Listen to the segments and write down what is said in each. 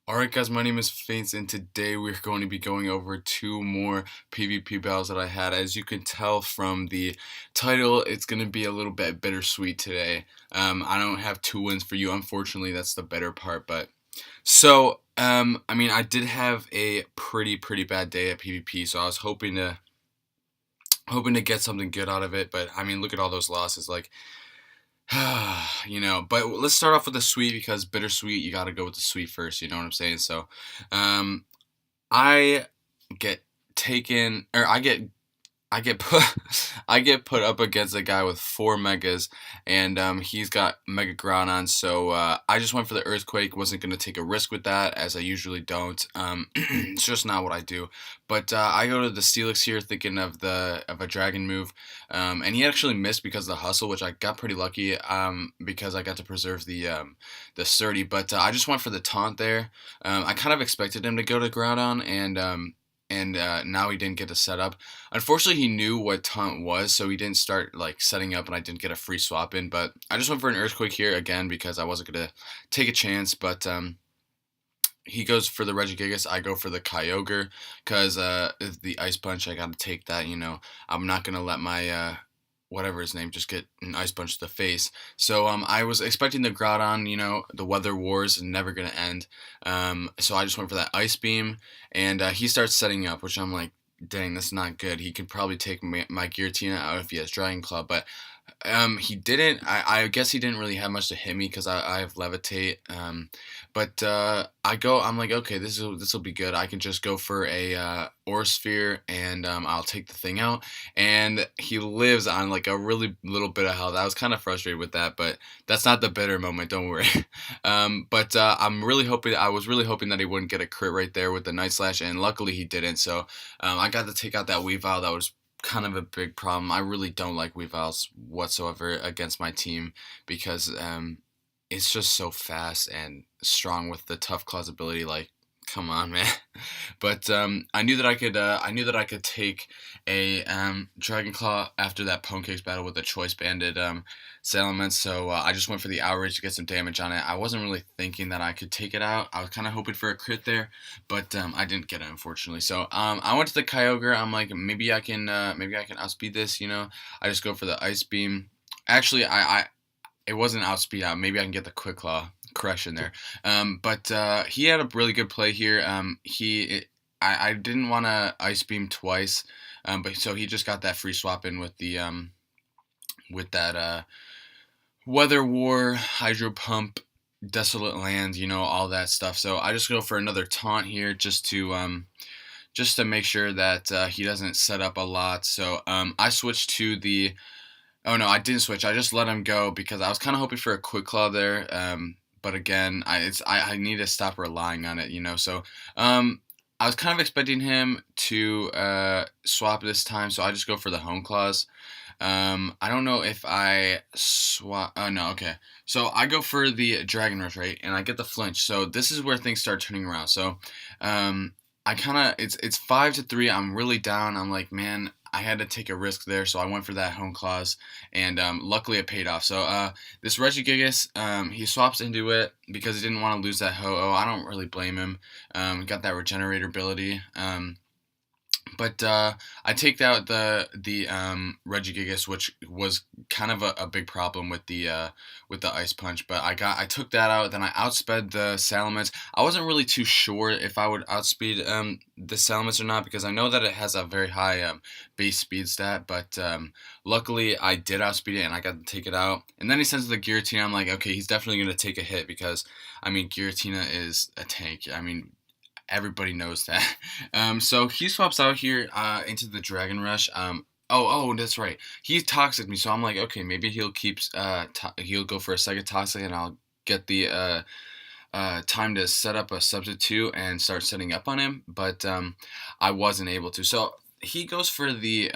Alright guys, my name is Faints and today we're going to be going over two more PvP battles that I had. As you can tell from the title, it's going to be a little bit bittersweet today. I don't have two wins for you, unfortunately. That's the better part. I did have a pretty bad day at PvP, so I was hoping to get something good out of it. But I mean, look at all those losses. Like, but let's start off with the sweet because bittersweet, you got to go with the sweet first. You know what I'm saying? Um, I get taken, or I get put I get put up against a guy with four megas, and he's got Mega Groudon. So I just went for the Earthquake. Wasn't gonna take a risk with that, as I usually don't. It's just not what I do. But I go to the Steelix here, thinking of a Dragon move, and he actually missed because of the Hustle, which I got pretty lucky because I got to preserve the Sturdy. But I just went for the Taunt there. I kind of expected him to go to Groudon, and now he didn't get to set up. Unfortunately, he knew what taunt was, so he didn't start like setting up, and I didn't get a free swap in. But I just went for an Earthquake here again because I wasn't gonna take a chance. But he goes for the Regigigas. I go for the Kyogre because the Ice Punch. I gotta take that. I'm not gonna let my whatever his name just get an Ice Punch to the face. So I was expecting the Groudon. The Weather Wars is never gonna end. So I just went for that Ice Beam, and he starts setting up, which I'm like, dang, that's not good. He could probably take my Giratina out if he has Dragon Claw, but he didn't. I guess he didn't really have much to hit me because I have Levitate. But I'm like, okay, this will be good. I can just go for a Aura Sphere, and I'll take the thing out. And he lives on like a really little bit of health. I was kind of frustrated with that, but that's not the bitter moment. Don't worry. But I was really hoping that he wouldn't get a crit right there with the Night Slash, and luckily he didn't. So I got to take out that Weavile. That was kind of a big problem. I really don't like Weaviles whatsoever against my team because it's just so fast and strong with the Tough Claws ability. Like, come on, man. But I knew that I could take a Dragon Claw after that Pwncake's battle with the Choice Banded Salamence. So I just went for the Outrage to get some damage on it. I wasn't really thinking that I could take it out. I was kind of hoping for a crit there, but I didn't get it, unfortunately. So I went to the Kyogre. I'm like, maybe I can outspeed this. I just go for the Ice Beam. Actually, I it wasn't outspeed out. Maybe I can get the Quick Claw crush in there. But he had a really good play here. I didn't want to Ice Beam twice, but so he just got that free swap in with the with that Weather War, Hydro Pump, Desolate Land, all that stuff. So I just go for another taunt here just to make sure that he doesn't set up a lot. So I switched to the. Oh no, I didn't switch. I just let him go because I was kind of hoping for a Quick Claw there. But again, I need to stop relying on it. So I was kind of expecting him to swap this time, so I just go for the Home Claws. I don't know if I swap. Oh no, okay. So I go for the Dragon Rush, right, and I get the flinch. So this is where things start turning around. So I kind of it's 5-3. I'm really down. I'm like, man, I had to take a risk there, so I went for that Home Claws, and luckily it paid off. So this Regigigas, he swaps into it because he didn't want to lose that Ho-Oh. I don't really blame him. Got that Regenerator ability. But I take out the Regigigas, which was kind of a big problem with the Ice Punch. But I took that out. Then I outsped the Salamence. I wasn't really too sure if I would outspeed the Salamence or not because I know that it has a very high base speed stat. But luckily I did outspeed it and I got to take it out. And then he sends the Giratina. I'm like, okay, he's definitely gonna take a hit because Giratina is a tank. Everybody knows that. So he swaps out here into the Dragon Rush. That's right. He toxic me, so I'm like, okay, maybe he'll go for a second toxic, and I'll get the time to set up a substitute and start setting up on him. But I wasn't able to. So he goes for the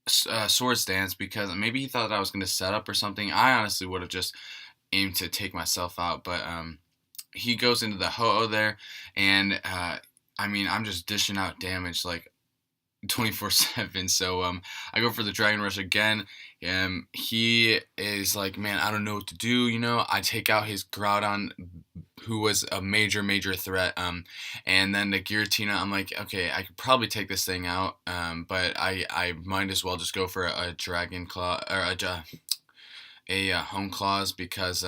Swords Dance because maybe he thought that I was going to set up or something. I honestly would have just aimed to take myself out, but he goes into the Ho-Oh there, and I'm just dishing out damage like 24/7. So I go for the Dragon Rush again. He is like, man, I don't know what to do. I take out his Groudon, who was a major threat. And then the Giratina, I'm like, okay, I could probably take this thing out. But I might as well just go for a Dragon Claw or a Home Claws because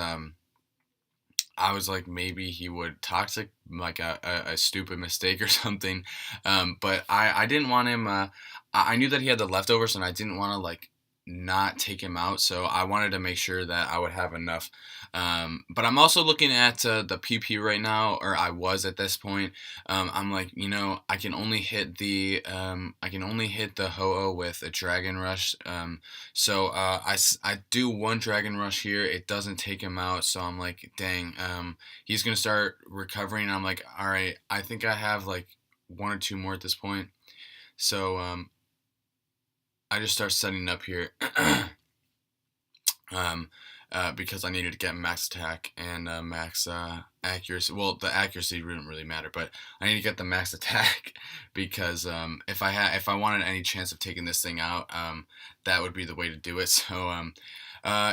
I was like, maybe he would toxic, like a stupid mistake or something. But I didn't want him. I knew that he had the leftovers, and I didn't want to like not take him out. So I wanted to make sure that I would have enough. But I'm also looking at the PP right now, or I was at this point. I'm like, I can only hit the Ho-Oh with a Dragon Rush. So I do one Dragon Rush here. It doesn't take him out. So I'm like, dang. He's gonna start recovering. And I'm like, all right. I think I have like one or two more at this point. So I just start setting up here. um, because I needed to get max attack and max accuracy. Well, the accuracy wouldn't really matter, but I need to get the max attack because if I wanted any chance of taking this thing out, that would be the way to do it. So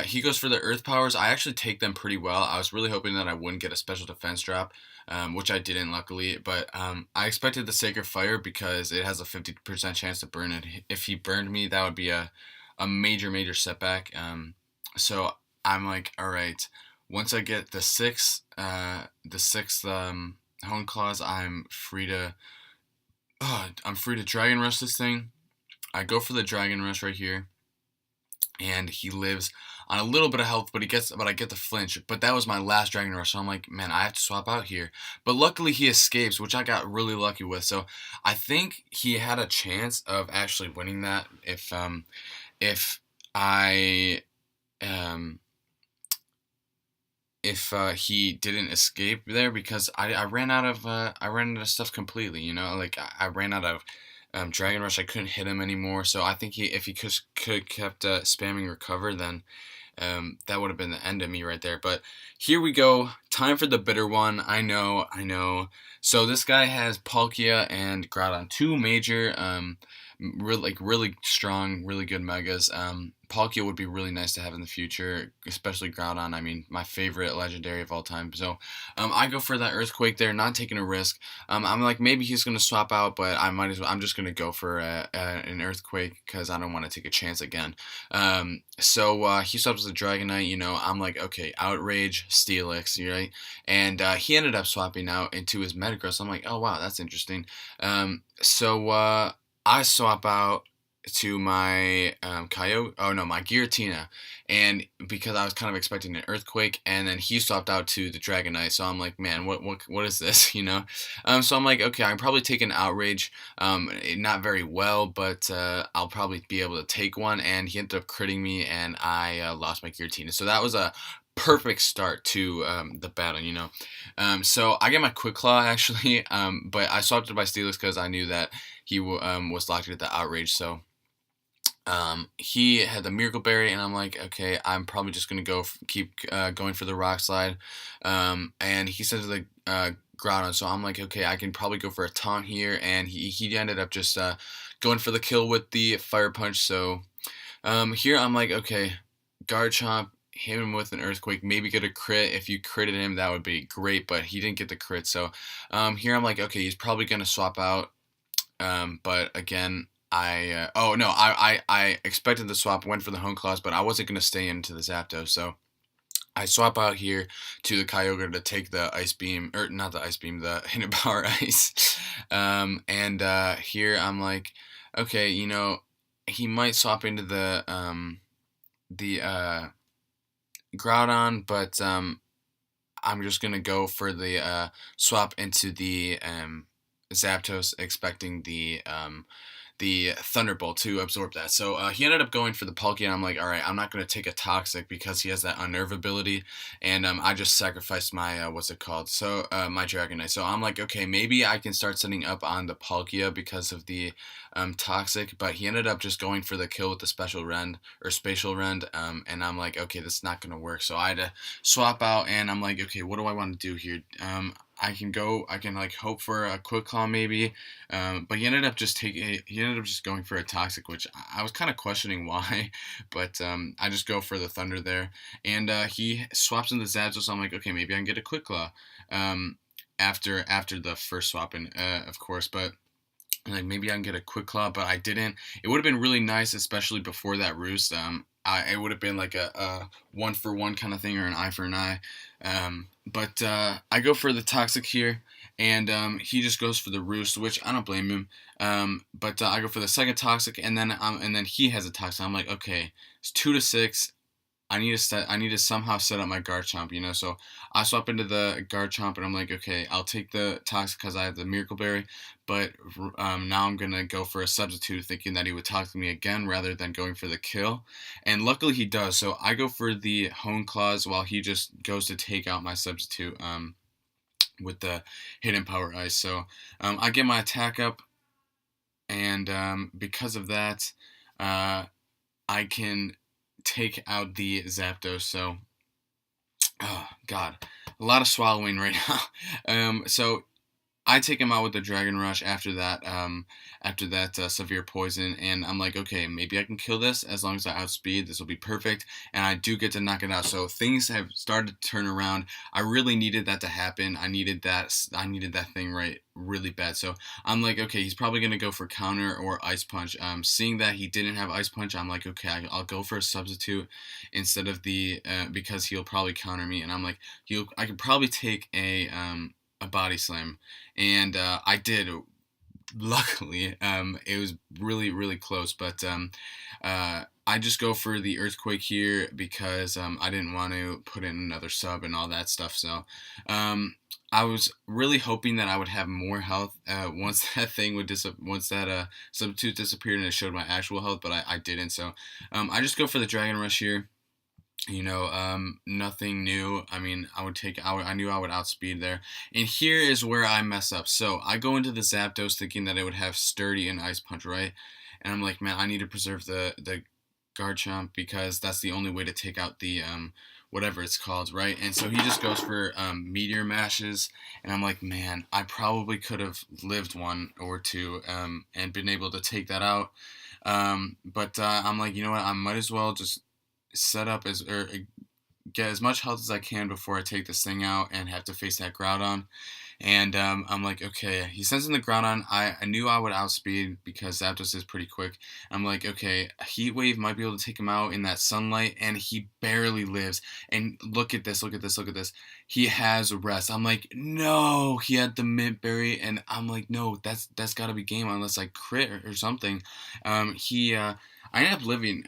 he goes for the Earth Powers. I actually take them pretty well. I was really hoping that I wouldn't get a special defense drop, which I didn't, luckily. But I expected the Sacred Fire because it has a 50% chance to burn it. If he burned me, that would be a major setback. So I'm like, all right. Once I get the sixth Hone Claws, I'm free to Dragon Rush this thing. I go for the Dragon Rush right here, and he lives on a little bit of health, but I get the flinch. But that was my last Dragon Rush, so I'm like, man, I have to swap out here. But luckily he escapes, which I got really lucky with. So I think he had a chance of actually winning that if I um if he didn't escape there, because I ran out of stuff completely. Like I ran out of Dragon Rush. I couldn't hit him anymore. So I think if he could kept spamming recover, then that would have been the end of me right there. But here we go. Time for the bitter one. I know. So this guy has Palkia and Groudon, two major, really strong, really good megas. Palkia would be really nice to have in the future, especially Groudon. I mean, my favorite legendary of all time. So I go for that Earthquake there, not taking a risk. I'm like, maybe he's gonna swap out, but I might as well. I'm just gonna go for an Earthquake because I don't want to take a chance again. So he swaps the Dragonite. I'm like, okay, Outrage, Steelix, right? And he ended up swapping out into his Metagross. I'm like, oh wow, that's interesting. So I swap out to my Kyogre. Oh no, my Giratina, and because I was kind of expecting an Earthquake, and then he swapped out to the Dragonite. So I'm like, man, what is this? So I'm like, okay, I can probably take an Outrage. Not very well, but I'll probably be able to take one. And he ended up critting me, and I lost my Giratina. So that was a perfect start to the battle. So I get my Quick Claw actually, but I swapped it by Steelix because I knew that he was locked at the Outrage. So he had the Miracle Berry, and I'm like, okay, I'm probably just gonna keep going for the Rock Slide. And he said to the Groudon, so I'm like, okay, I can probably go for a Taunt here, and he ended up just going for the kill with the Fire Punch. So here I'm like, okay, Garchomp, hit him with an Earthquake, maybe get a crit. If you critted him, that would be great, but he didn't get the crit. So here I'm like, okay, he's probably gonna swap out. But again, I expected the swap, went for the Hone Claws, but I wasn't gonna stay into the Zapdos, so I swap out here to the Kyogre to take the Ice Beam, or not the Ice Beam, the Hidden Power Ice. And here I'm like, okay, he might swap into the Groudon, but I'm just gonna go for the swap into the Zapdos, expecting the Thunderbolt to absorb that. So he ended up going for the Palkia, and I'm like, all right, I'm not going to take a Toxic because he has that Unnerve ability, and I just sacrificed my, my Dragonite. So I'm like, okay, maybe I can start setting up on the Palkia because of the Toxic, but he ended up just going for the kill with the Special Rend, or Spatial Rend, and I'm like, okay, this is not going to work. So I had to swap out, and I'm like, okay, what do I want to do here? I can like hope for a quick claw maybe, but he ended up just going for a toxic, which I was kind of questioning why, but I just go for the thunder there, and he swaps in the Zapdos, so I'm like, okay, maybe I can get a quick claw, um, after the first swap in, of course, but like maybe I can get a quick claw, but I didn't. It would have been really nice, especially before that roost. It would have been like a one for one kind of thing or an eye for an eye. But I go for the toxic here, and he just goes for the roost, which I don't blame him. But I go for the second toxic, and then he has a toxic. I'm like, okay, it's 2 to 6. I need to somehow set up my Garchomp, you know. So I swap into the Garchomp, and I'm like, okay, I'll take the Toxic because I have the Miracle Berry, but now I'm gonna go for a substitute, thinking that he would Toxic me again rather than going for the kill, and luckily he does. So I go for the Hone Claws while he just goes to take out my substitute with the Hidden Power Ice. So I get my attack up, and because of that, I can take out the Zapdos. So, oh God, a lot of swallowing right now. So I take him out with the Dragon Rush after that severe poison, and I'm like, okay, maybe I can kill this as long as I outspeed. This will be perfect, and I do get to knock it out. So things have started to turn around. I really needed that to happen. I needed that thing right really bad. So I'm like, okay, he's probably gonna go for counter or Ice Punch. Seeing that he didn't have Ice Punch, I'm like, okay, I'll go for a substitute instead of the because he'll probably counter me, and I'm like, I could probably take a body slam, and I did. Luckily, it was really really close, but I just go for the earthquake here because I didn't want to put in another sub and all that stuff. So I was really hoping that I would have more health once that once that substitute disappeared and it showed my actual health, but I didn't. So I just go for the Dragon Rush here. You know, nothing new. I mean, I knew I would outspeed there. And here is where I mess up. So I go into the Zapdos thinking that it would have Sturdy and Ice Punch, right? And I'm like, man, I need to preserve the Garchomp because that's the only way to take out the whatever it's called, right? And so he just goes for Meteor Mashes, and I'm like, man, I probably could have lived one or two and been able to take that out. But I'm like, you know what? I might as well just set up get as much health as I can before I take this thing out and have to face that Groudon. And I'm like, okay, he sends in the Groudon. I knew I would outspeed because Zapdos is pretty quick. I'm like, okay, Heat Wave might be able to take him out in that sunlight, and he barely lives. And look at this, look at this, look at this. He has Rest. I'm like, no, he had the Mint Berry, and I'm like, no, that's got to be game unless I crit or something. I ended up living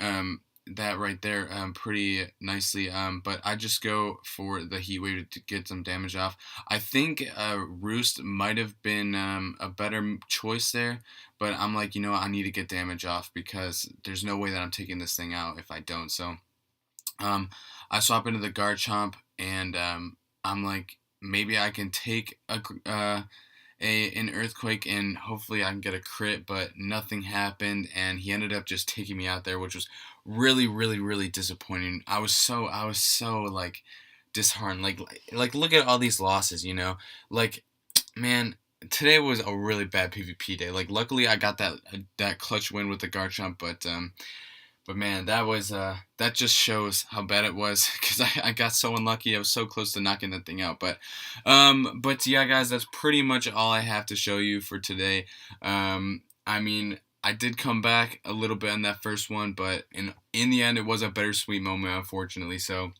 that right there pretty nicely. But I just go for the Heat Wave to get some damage off. I think Roost might have been a better choice there, but I'm like, you know what, I need to get damage off because there's no way that I'm taking this thing out if I don't. So I swap into the Garchomp, and I'm like, maybe I can take an earthquake and hopefully I can get a crit, but nothing happened, and he ended up just taking me out there, which was really really really disappointing. I was so like disheartened. Like look at all these losses, you know, like man. Today was a really bad PvP day. Like, luckily I got that clutch win with the Garchomp, but man, that just shows how bad it was because I got so unlucky. I was so close to knocking that thing out. But yeah, guys, that's pretty much all I have to show you for today. I mean, I did come back a little bit in that first one, but in the end, it was a bittersweet moment, unfortunately. So,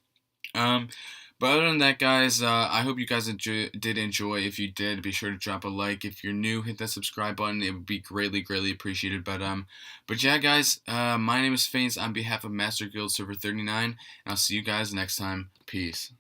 but other than that, guys, I hope you guys did enjoy. If you did, be sure to drop a like. If you're new, hit that subscribe button. It would be greatly, greatly appreciated. But yeah, guys, my name is Faints on behalf of Master Guild Server 39, and I'll see you guys next time. Peace.